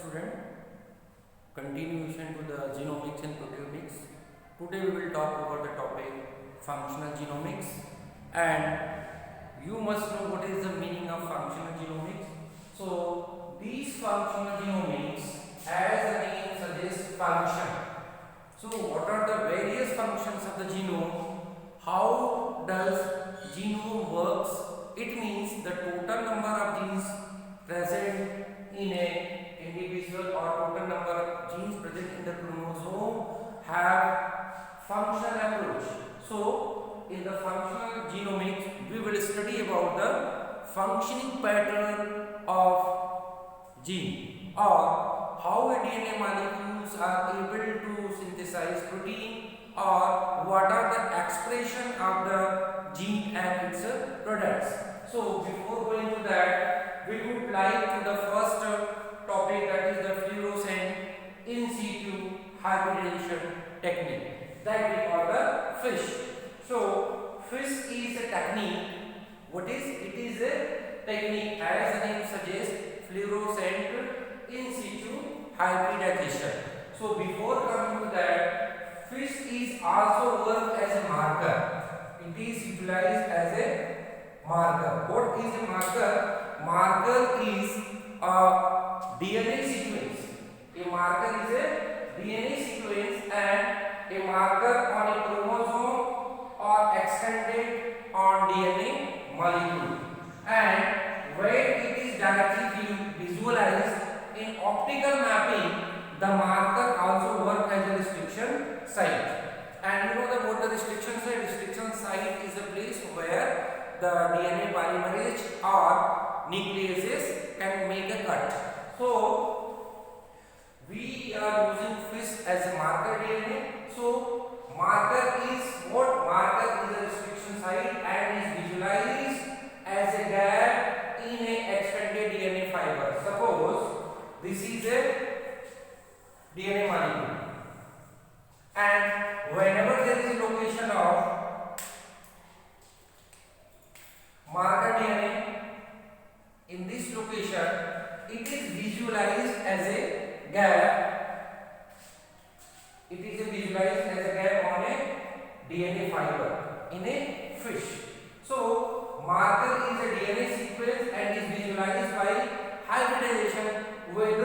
student, continuation to the genomics and proteomics. Today we will talk about the topic functional genomics, and you must know what is the meaning of functional genomics. So these functional genomics, as the name suggests, function. So what are the various functions of the genome? How does genome works? It means the total number of genes present in a individual or total number of genes present in the chromosome have functional approach. So in the functional genomics we will study about the functioning pattern of gene, or how a DNA molecules are able to synthesize protein, or what are the expression of the gene and its products. So before going to that, we would like to the first topic, that is the fluorescent in situ hybridization technique that we call the FISH. So FISH is a technique. What is it? Is a technique, as the name suggests, fluorescent in situ hybridization. So before coming to that, FISH is also work as a marker. It is utilized as a marker. What is a marker? Marker is a DNA sequence. A marker is a DNA sequence, and a marker on a chromosome or extended on DNA molecule. And when it is directly visualized in optical mapping, the marker also work as a restriction site. And you know what the restriction site? Restriction site is a place where the DNA polymerase or nucleases can make a cut. So we are using FISH as a marker DNA. So marker is what? Marker is a restriction site and is visualized as a gap in a extended DNA fiber. Suppose this is a DNA molecule, and whenever there is a location of marker DNA in this location, it is visualized as a gap. It is visualized as a gap on a DNA fiber in a FISH. So marker is a DNA sequence and is visualized by hybridization with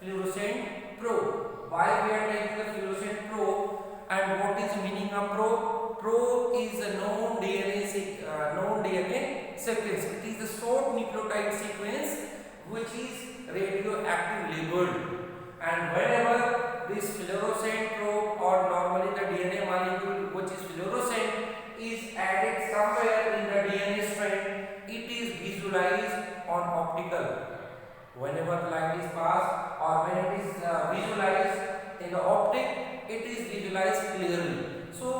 fluorescent probe. Why we are taking the fluorescent probe, and what is the meaning of probe? Probe is a known DNA sequence. It is a short nucleotide sequence which is radioactive labeled, and whenever this fluorescent probe, or normally the DNA molecule which is fluorescent, is added somewhere in the DNA strand, it is visualized on optical. Whenever the light is passed, or when it is visualized in the optic, it is visualized clearly. So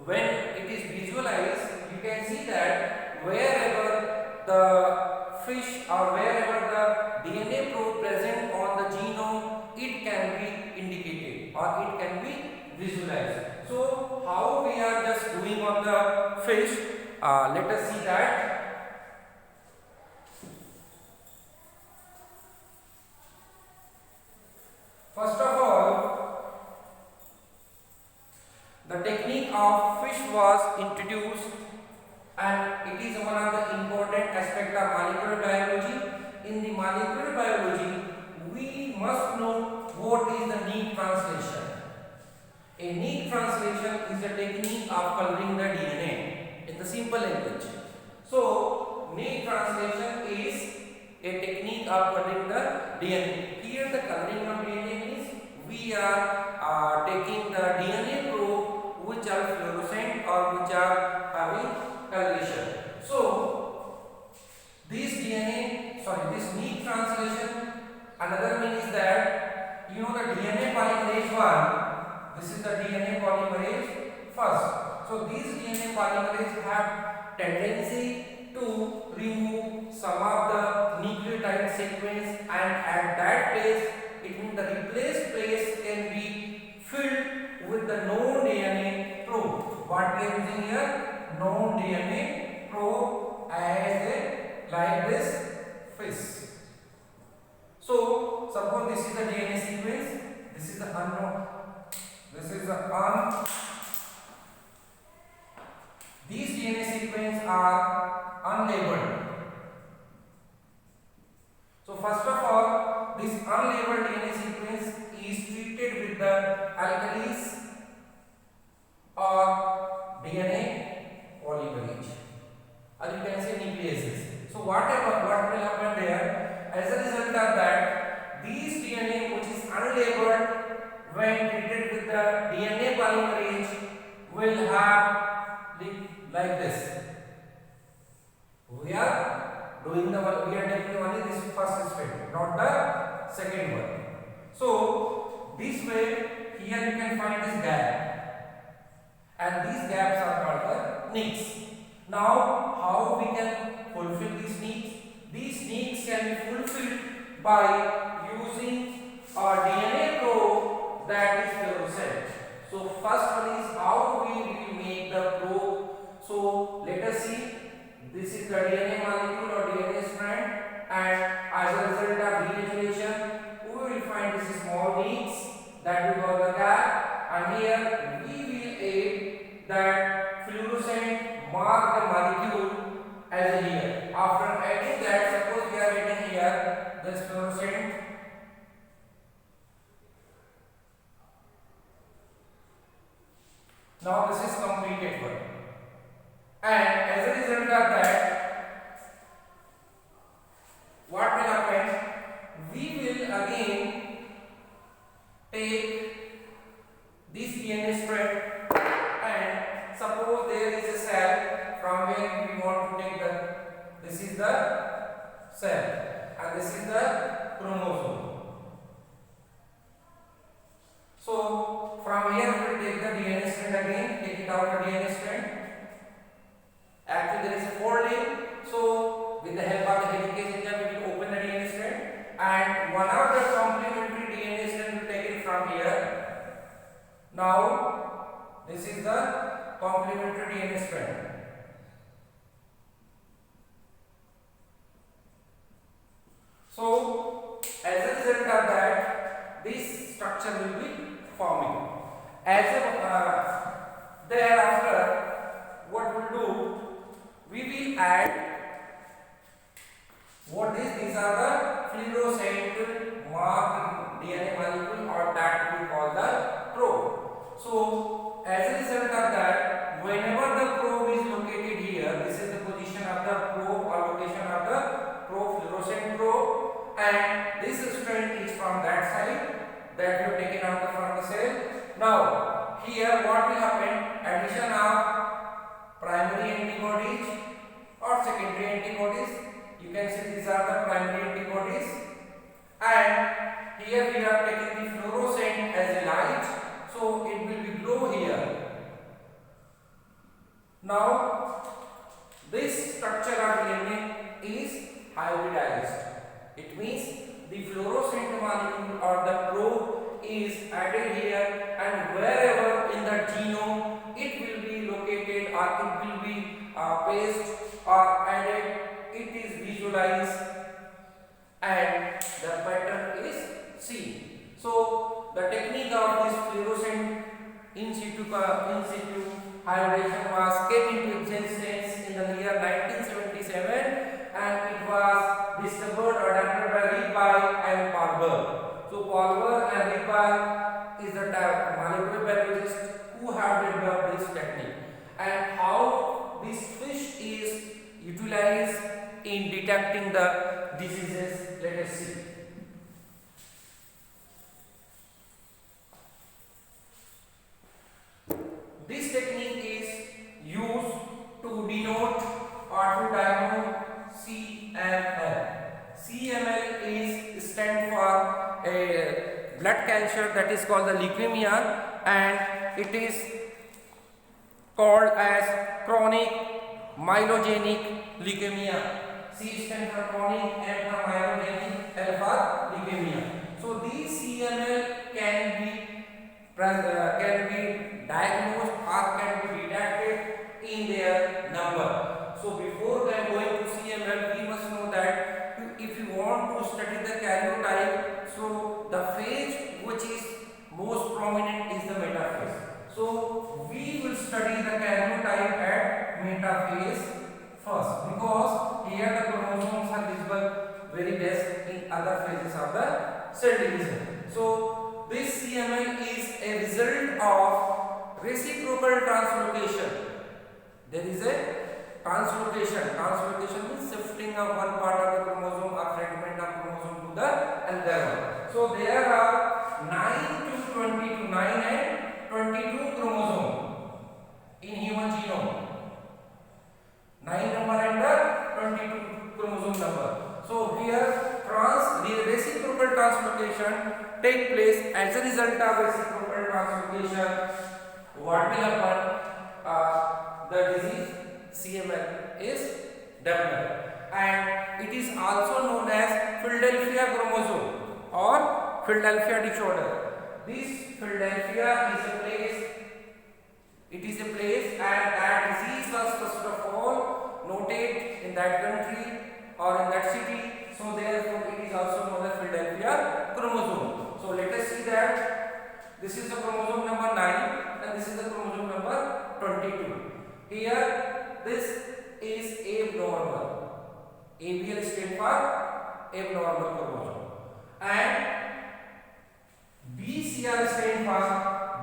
when it is visualized, you can see that wherever the FISH or wherever the DNA probe present on the genome, it can be indicated or it can be visualized. So how we are just doing on the FISH? Let us see that. First of all, the technique of FISH was introduced, and it is one of the important aspects of molecular biology. In the molecular biology, we must know what is the neat translation. A neat translation is a technique of coloring the DNA in the simple language. So neat translation is a technique of coloring the DNA. Here the coloring of DNA means we are taking the DNA probe which are fluorescent or which are having coloration. So this this neat translation, another mean is that, you know, the DNA polymerase 1, this is the DNA polymerase first. So these DNA polymerase have tendency to remove some of the nucleotide sequence, and at that place, it means the replaced place can be filled with the known DNA probe. What we are using here? Known DNA probe as a like this FISH. So suppose this is the DNA sequence, this is the unknown, this is the un. These DNA sequence are unlabeled. So first of all, this unlabeled DNA sequence is treated with the alkalis or DNA polymerase, or you can say nucleases. So what will happen there? As a result of that, these DNA which is unlabeled, when treated with the DNA polymerase, will have like this. We are taking only this first step, not the second one. So this way, here you can find this gap, and these gaps are called the nicks. Now, how we can fulfill these nicks? These nicks can be fulfilled by using a DNA probe that is fluorescent. So first one is how we will make the probe. So let us see. This is the DNA molecule or DNA strand, and as a result of denaturation, we will find this small nicks that we call the gap, and here we will add that fluorescent mark the molecule as here. After adding that, suppose we are adding here this fluorescent. Now this is completed one, and as a result of that, what will happen? We will again take this DNA strand, and suppose there is a cell from where we want to take this is the cell and this is the chromosome. So from here we will take the DNA strand again, take it out the DNA strand. Actually there is a folding, so with the help of the helicase enzyme we will open the DNA strand, and one of the complementary DNA strand will take it from here. Now this is the complementary DNA strand. So as a result of that, this structure will be forming. As a thereafter, what we'll do, we will add what is, these are the fluorescent marked DNA molecule, or that we call the probe. So as a result of that, whenever the probe is located here, this is the position of the probe or location of the probe, fluorescent probe, and this strand is from that side that we have taken out from the cell. Now here what will happen? Addition of primary antibodies or secondary antibodies. You can see these are the primary antibodies, and here we are taking the fluorescent as a light, so it will be glow here. Now this structure of DNA is hybridized. It means the fluorescent molecule or the probe is added here, and wherever in the genome it will be located or it will be placed or added, it is visualized and the pattern is seen. So the technique of this fluorescent in situ hybridization was came into existence in the year 1977, and it was discovered or developed by Ripa and Palmer. So Palmer and Ripa is the molecular biologist who have developed this technique, and how this fish is utilized in detecting the diseases. Let us see. This technique is used to denote or to diagnose CML. CML is stand for a blood cancer that is called the leukemia, and it is called as chronic myelogenic leukemia. C stands for chronic, M for myelogenic, L for leukemia. So these CML can be diagnosed or can be detected in their number. So before going to CML, we must know that if you want to study the karyotype metaphase first, because here the chromosomes are visible very best in other phases of the cell division. So this CML is a result of reciprocal translocation. There is a translocation. Translocation means shifting of one part of the chromosome or fragment of chromosome to the another one. So there are 9 to 22, 9 and 22 chromosome in human genome. 9 number and the 22 chromosome number. So here the reciprocal translocation take place. As a result of reciprocal translocation, what will happen? The disease CML is developed, and it is also known as Philadelphia chromosome or Philadelphia disorder. This Philadelphia is a place. It is a place, and that disease was first of all noted in that country or in that city. So therefore, it is also known as Philadelphia chromosome. So let us see that this is the chromosome number 9 and this is the chromosome number 22. Here, this is abnormal. ABL stands for abnormal chromosome, and BCR stands for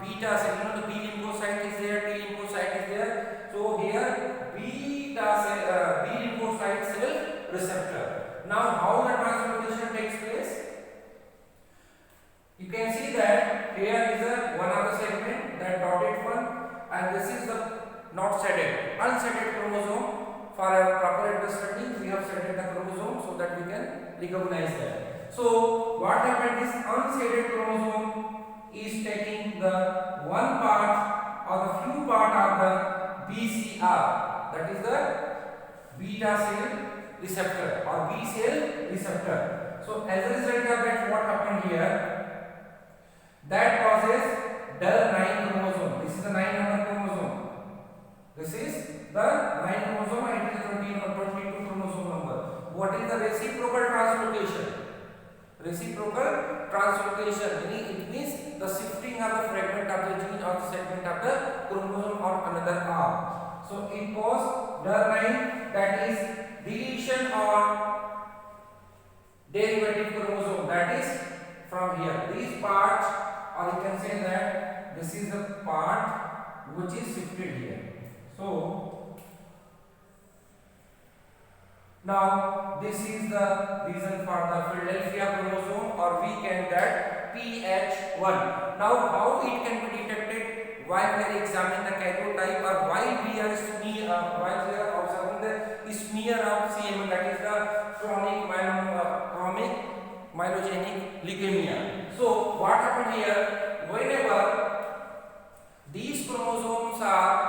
beta cell. You know the B lymphocyte is there, T lymphocyte is there. So here B lymphocyte cell receptor. Now how the translocation takes place? You can see that here is a one of the segment, that dotted one, and this is the not shaded, unshaded chromosome. For our proper understanding, we have shaded the chromosome so that we can recognize that. So what happened is unshaded chromosome is taking the one part or the few part of the BCR, that is the beta cell receptor or B cell receptor. So as a result of that, what happened here? That causes dull 9 chromosome. This is the 9 number chromosome. This is the 9 chromosome and it is 22 chromosome number. What is the reciprocal translocation? Reciprocal translocation, meaning it means the shifting of the fragment of the gene or the segment of the chromosome or another arm. So it causes dull 9, that is deletion or derivative chromosome, that is from here. These parts, or you can say that this is the part which is shifted here. So now this is the reason for the Philadelphia chromosome, or we can that PH1. Now how it can be detected while we are examining the karyotype, or while we are observing the smear of CML, that is the chronic myelogenic leukemia. So what happened here? Whenever these chromosomes are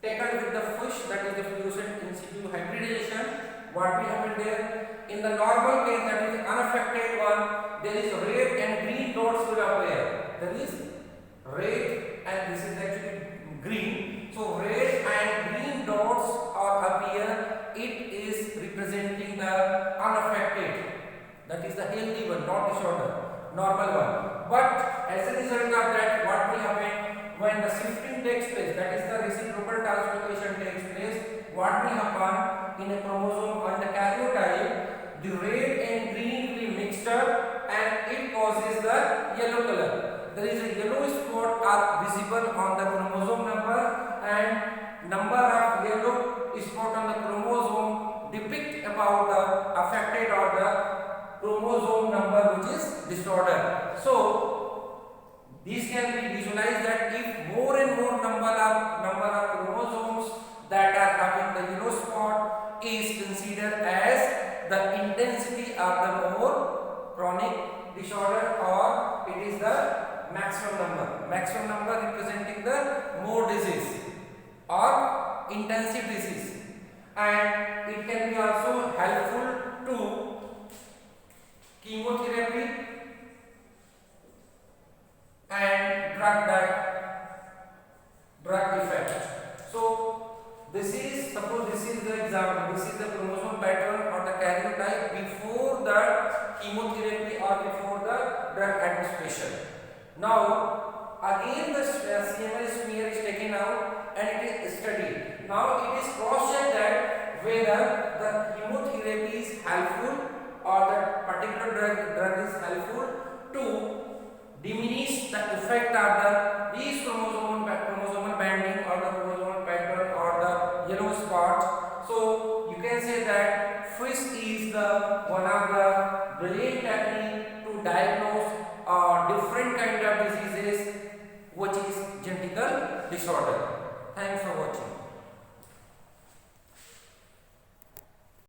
taken with the FUSH, that is the fluorescent in situ hybridization, what will happen there? In the normal case, that is unaffected one, there is red and green dots will appear. There is red and this is actually green. So red and green dots are appear. It is representing the unaffected, that is the healthy one, not disorder, normal one. But as a result of that, what will happen when the shifting takes place, that is the reciprocal translocation takes place, what will happen in a chromosome on the karyotype? The red and green will be mixed up and it causes the yellow color. There is a yellow spot are visible on the chromosome number, and number of yellow spot on the chromosome depict about the affected or the chromosome number which is disorder. So these can be visualized that if more and more number of chromosomes that are having the yellow spot is considered as the intensity of the more chronic disorder, or it is the maximum number representing the more disease or intensive disease, and it can be also helpful to chemotherapy and drug effect. So this is, suppose this is the example, this is the chromosome pattern or the karyotype before the chemotherapy or before the drug administration. Now again the CML smear is taken out and it is studied. Now it is cross-checked that whether the chemotherapy is helpful or that particular drug is helpful to diminish the effect of the these chromosomal bending or the chromosomal pattern or the yellow spots. So you can say that FISH is the one of the brilliant technique to diagnose different kind of diseases which is genetic disorder. Thanks for watching.